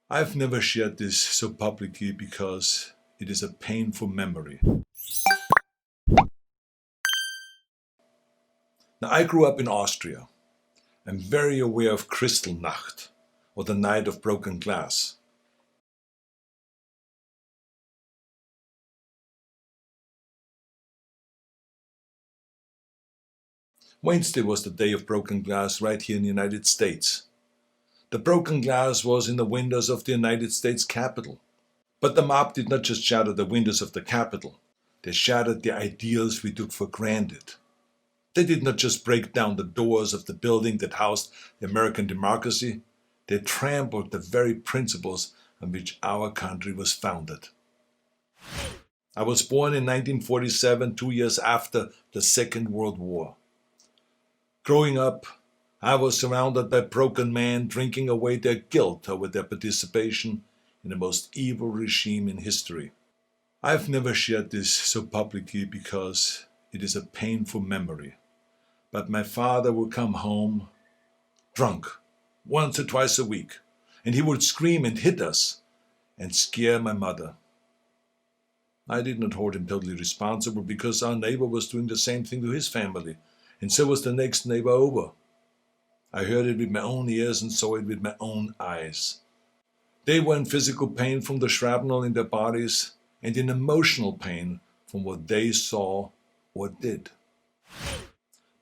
I've never shared this so publicly because it is a painful memory. Now, I grew up in Austria. I'm very aware of Kristallnacht, or the Night of Broken Glass. Wednesday was the day of broken glass right here in the United States. The broken glass was in the windows of the United States Capitol. But the mob did not just shatter the windows of the Capitol. They shattered the ideals we took for granted. They did not just break down the doors of the building that housed the American democracy. They trampled the very principles on which our country was founded. I was born in 1947, 2 years after the Second World War. Growing up, I was surrounded by broken men drinking away their guilt over their participation in the most evil regime in history. I've never shared this so publicly because it is a painful memory. But my father would come home drunk once or twice a week, and he would scream and hit us and scare my mother. I did not hold him totally responsible because our neighbor was doing the same thing to his family, and so was the next neighbor over. I heard it with my own ears and saw it with my own eyes. They were in physical pain from the shrapnel in their bodies and in emotional pain from what they saw or did.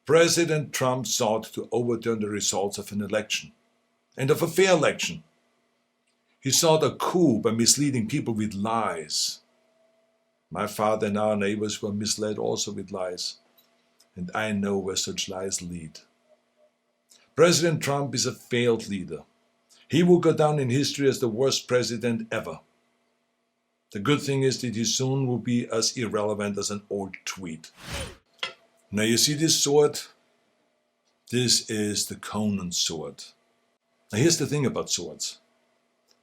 President Trump sought to overturn the results of an election, and of a fair election. He sought a coup by misleading people with lies. My father and our neighbors were misled also with lies, and I know where such lies lead. President Trump is a failed leader. He will go down in history as the worst president ever. The good thing is that he soon will be as irrelevant as an old tweet. Now you see this sword? This is the Conan sword. Now here's the thing about swords.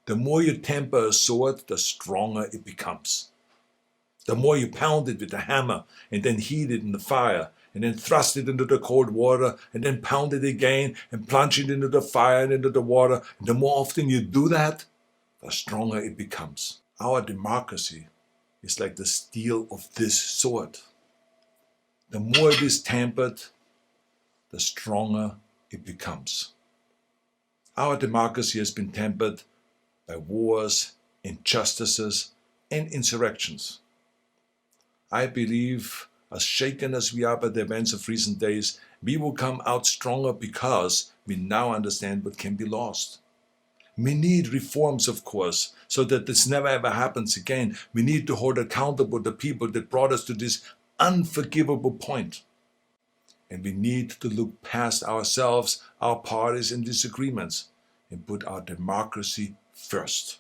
The more you temper a sword, the stronger it becomes. The more you pound it with a hammer and then heat it in the fire and then thrust it into the cold water and then pound it again and plunge it into the fire and into the water, and the more often you do that, the stronger it becomes. Our democracy is like the steel of this sword. The more it is tempered, the stronger it becomes. Our democracy has been tempered by wars, injustices, and insurrections. I believe, as shaken as we are by the events of recent days, we will come out stronger because we now understand what can be lost. We need reforms, of course, so that this never ever happens again. We need to hold accountable the people that brought us to this unforgivable point. And we need to look past ourselves, our parties, and disagreements, and put our democracy first.